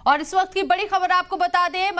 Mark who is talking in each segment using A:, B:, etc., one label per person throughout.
A: और इस वक्त की बड़ी खबर आपको बता दें,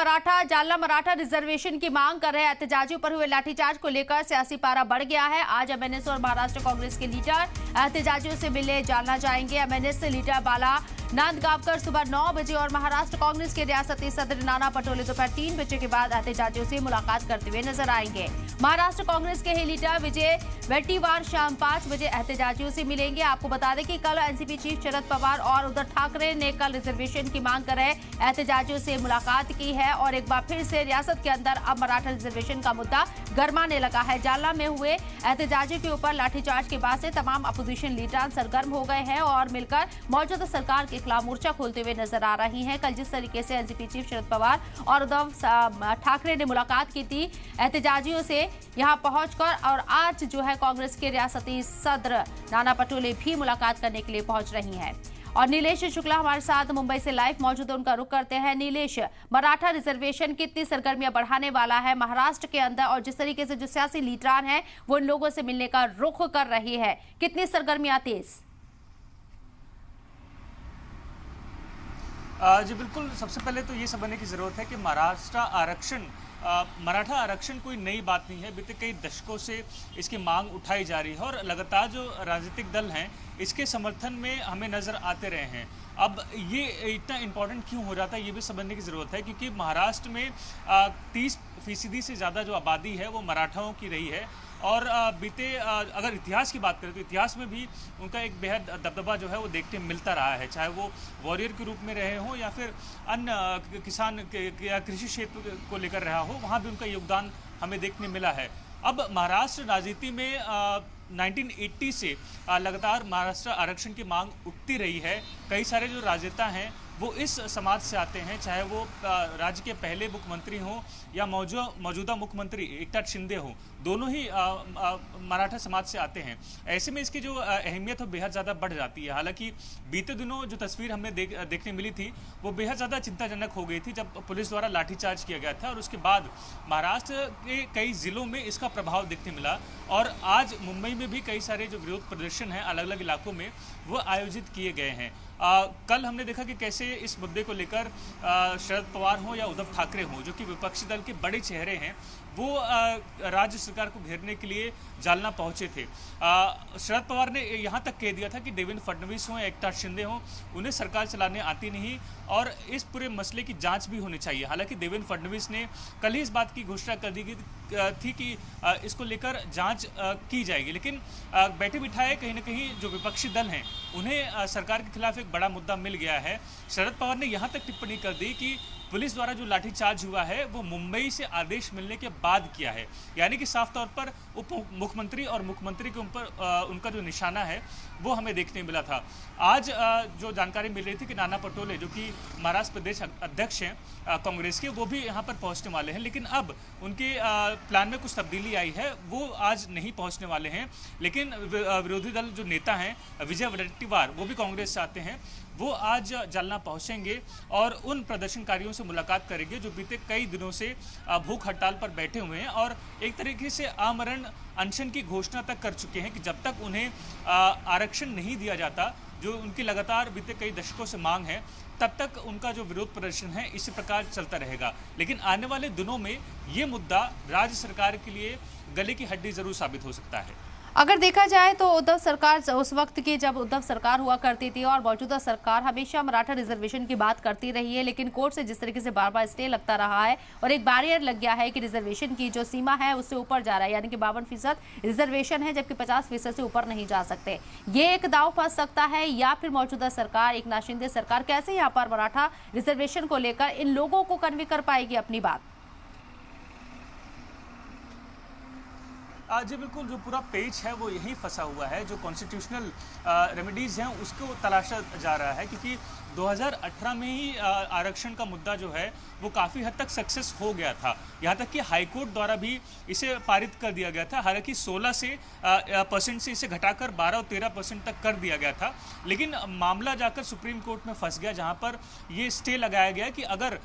A: जालना मराठा रिजर्वेशन की मांग कर रहे एहतजाजियों पर हुए लाठीचार्ज को लेकर सियासी पारा बढ़ गया है। आज एमएनएस और महाराष्ट्र कांग्रेस के लीडर एहतजाजियों से मिलने जालना जाएंगे। एमएनएस से लीडर बाला नांदगावकर सुबह 9 बजे और महाराष्ट्र कांग्रेस के रियासती सदर नाना पटोले दोपहर 3 बजे के बाद एहतजाजियों से मुलाकात करते हुए नजर आएंगे। महाराष्ट्र कांग्रेस के ही लीडर विजय वडेट्टीवार शाम 5 बजे एहतजाजियों से मिलेंगे। आपको बता दें कि कल एनसीपी चीफ शरद पवार और उद्धव ठाकरे ने कल रिजर्वेशन की मांग कर रहे एहतजाजियों से मुलाकात की है और एक बार फिर से रियासत के अंदर अब मराठा रिजर्वेशन का मुद्दा गरमाने लगा है। जालना में हुए एहतजाजियों के ऊपर लाठीचार्ज के बाद से तमाम अपोजिशन लीडर सरगर्म हो गए हैं और मिलकर मौजूदा सरकार के खिलाफ मोर्चा खोलते हुए नजर आ रही हैं। कल जिस तरीके से एनसीपी चीफ शरद पवार और उद्धव ठाकरे ने मुलाकात की थी एहतजाजियों से यहां पहुंचकर, और आज जो है कांग्रेस के रियासती सदर नाना पटोले भी मुलाकात करने के लिए पहुंच रही हैं। और नीलेश शुक्ला हमारे साथ मुंबई से लाइव मौजूद है, उनका रुख करते हैं। नीलेश, मराठा रिजर्वेशन कितनी सरगर्मियां बढ़ाने वाला है महाराष्ट्र के अंदर, और जिस तरीके से जो सियासी लीडर हैं वो इन लोगों से मिलने का रुख कर रही है, कितनी सरगर्मियां तेज?
B: जी बिल्कुल, सबसे पहले तो ये समझने की ज़रूरत है कि मराठा आरक्षण कोई नई बात नहीं है। बीते कई दशकों से इसकी मांग उठाई जा रही है और लगातार जो राजनीतिक दल हैं इसके समर्थन में हमें नज़र आते रहे हैं। अब ये इतना इम्पोर्टेंट क्यों हो जाता है ये भी समझने की ज़रूरत है, क्योंकि महाराष्ट्र में 30% से ज़्यादा जो आबादी है वो मराठाओं की रही है और अगर इतिहास की बात करें तो इतिहास में भी उनका एक बेहद दबदबा जो है वो देखने मिलता रहा है, चाहे वो वॉरियर के रूप में रहे हों या फिर अन्य किसान या कृषि क्षेत्र को लेकर रहा हो, वहाँ भी उनका योगदान हमें देखने मिला है। अब महाराष्ट्र राजनीति में 1980 से लगातार महाराष्ट्र आरक्षण की मांग उठती रही है। कई सारे जो राजनेता हैं वो इस समाज से आते हैं, चाहे वो राज्य के पहले मुख्यमंत्री हों या मौजूदा मुख्यमंत्री एकनाथ शिंदे हों, दोनों ही मराठा समाज से आते हैं। ऐसे में इसकी जो अहमियत है बेहद ज़्यादा बढ़ जाती है। हालांकि बीते दिनों जो तस्वीर हमें देखने मिली थी वो बेहद ज़्यादा चिंताजनक हो गई थी जब पुलिस द्वारा लाठीचार्ज किया गया था और उसके बाद महाराष्ट्र के कई ज़िलों में इसका प्रभाव देखने मिला और आज मुंबई में भी कई सारे जो विरोध प्रदर्शन हैं अलग अलग इलाकों में वो आयोजित किए गए हैं। कल हमने देखा कि कैसे इस मुद्दे को लेकर शरद पवार हों या उद्धव ठाकरे हों, जो कि विपक्षी दल के बड़े चेहरे हैं, वो राज्य सरकार को घेरने के लिए जालना पहुंचे थे। शरद पवार ने यहाँ तक कह दिया था कि देवेंद्र फडणवीस हों या एकनाथ शिंदे हों, उन्हें सरकार चलाने आती नहीं और इस पूरे मसले की जांच भी होनी चाहिए। हालांकि देवेंद्र फडणवीस ने कल ही इस बात की घोषणा कर दी थी कि इसको लेकर जांच की जाएगी, लेकिन बैठे बिठाए कहीं ना कहीं जो विपक्षी दल हैं उन्हें सरकार के खिलाफ एक बड़ा मुद्दा मिल गया है। शरद पवार ने यहाँ तक टिप्पणी कर दी कि पुलिस द्वारा जो लाठीचार्ज हुआ है वो मुंबई से आदेश मिलने के बाद किया है, यानी कि साफ तौर पर उप मुख्यमंत्री और मुख्यमंत्री के ऊपर उनका जो निशाना है वो हमें देखने मिला था। आज जो जानकारी मिल रही थी कि नाना पटोले जो कि महाराष्ट्र प्रदेश अध्यक्ष हैं कांग्रेस के, वो भी यहाँ पर पहुँचने वाले हैं, लेकिन अब उनके प्लान में कुछ तब्दीली आई है, वो आज नहीं पहुँचने वाले हैं। लेकिन विरोधी दल जो नेता हैं विजय वडेट्टीवार, वो भी कांग्रेस से आते हैं, वो आज जालना पहुंचेंगे और उन प्रदर्शनकारियों से मुलाकात करेंगे जो बीते कई दिनों से भूख हड़ताल पर बैठे हुए हैं और एक तरीके से आमरण अनशन की घोषणा तक कर चुके हैं कि जब तक उन्हें आरक्षण नहीं दिया जाता, जो उनकी लगातार बीते कई दशकों से मांग है, तब तक उनका जो विरोध प्रदर्शन है इसी प्रकार चलता रहेगा। लेकिन आने वाले दिनों में ये मुद्दा राज्य सरकार के लिए गले की हड्डी जरूर साबित हो सकता है।
A: अगर देखा जाए तो उद्धव सरकार उस वक्त की जब उद्धव सरकार हुआ करती थी और मौजूदा सरकार हमेशा मराठा रिजर्वेशन की बात करती रही है, लेकिन कोर्ट से जिस तरीके से बार बार स्टे लगता रहा है और एक बैरियर लग गया है कि रिजर्वेशन की जो सीमा है उससे ऊपर जा रहा है, यानी कि 52% रिजर्वेशन है जबकि 50% से ऊपर नहीं जा सकते। ये एक दाव फंस सकता है या फिर मौजूदा सरकार एकनाथ शिंदे सरकार कैसे यहाँ पर मराठा रिजर्वेशन को लेकर इन लोगों को कन्वे कर पाएगी अपनी बात?
B: जी बिल्कुल, जो पूरा पेच है वो यहीं फंसा हुआ है। जो कॉन्स्टिट्यूशनल रेमेडीज़ हैं उसको तलाशा जा रहा है, क्योंकि 2018 में ही आरक्षण का मुद्दा जो है वो काफ़ी हद तक सक्सेस हो गया था, यहाँ तक कि हाईकोर्ट द्वारा भी इसे पारित कर दिया गया था। हालांकि 16% से इसे घटाकर 12 और 13% तक कर दिया गया था, लेकिन मामला जाकर सुप्रीम कोर्ट में फंस गया, जहाँ पर ये स्टे लगाया गया कि अगर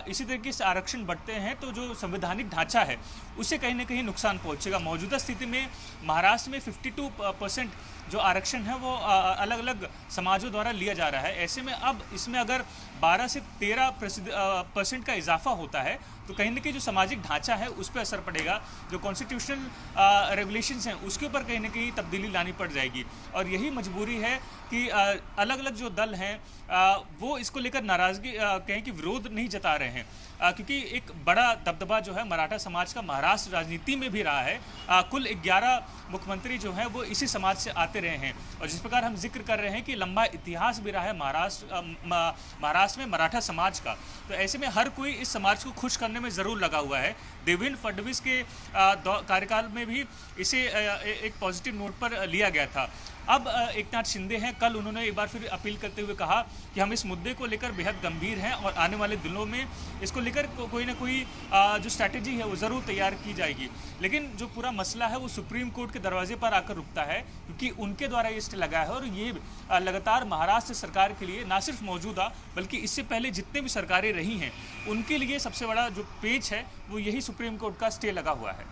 B: इसी तरीके से आरक्षण बढ़ते हैं तो जो संवैधानिक ढांचा है उसे कहीं ना कहीं नुकसान पहुँचेगा। मौजूदा स्थिति में महाराष्ट्र में 52% जो आरक्षण है वो अलग अलग समाजों द्वारा लिया जा रहा है। ऐसे में अब इसमें अगर 12 से 13% का इजाफा होता है तो कहीं ना कहीं जो सामाजिक ढांचा है उस पर असर पड़ेगा, जो कॉन्स्टिट्यूशनल रेगुलेशंस हैं उसके ऊपर कहीं ना कहीं तब्दीली लानी पड़ जाएगी। और यही मजबूरी है कि अलग अलग जो दल हैं वो इसको लेकर नाराज़गी कहें कि विरोध नहीं जता रहे हैं, क्योंकि एक बड़ा दबदबा जो है मराठा समाज का महाराष्ट्र राजनीति में भी रहा है। कुल 11 मुख्यमंत्री जो हैं वो इसी समाज से आते रहे हैं, और जिस प्रकार हम जिक्र कर रहे हैं कि लंबा इतिहास भी रहा है महाराष्ट्र में मराठा समाज का, तो ऐसे में हर कोई इस समाज को खुश करने में ज़रूर लगा हुआ है। देवेंद्र फडणवीस के कार्यकाल में भी इसे एक पॉजिटिव नोट पर लिया गया था। अब एकनाथ शिंदे हैं, कल उन्होंने एक बार फिर अपील करते हुए कहा कि हम इस मुद्दे को लेकर बेहद गंभीर हैं और आने वाले दिनों में इसको लेकर कोई ना कोई जो स्ट्रैटेजी है वो ज़रूर तैयार की जाएगी। लेकिन जो पूरा मसला है वो सुप्रीम कोर्ट के दरवाजे पर आकर रुकता है, क्योंकि उनके द्वारा ये स्टे लगा है और ये लगातार महाराष्ट्र सरकार के लिए ना सिर्फ मौजूदा बल्कि इससे पहले जितने भी सरकारें रही हैं उनके लिए सबसे बड़ा जो पेच है वो यही सुप्रीम कोर्ट का स्टे लगा हुआ है।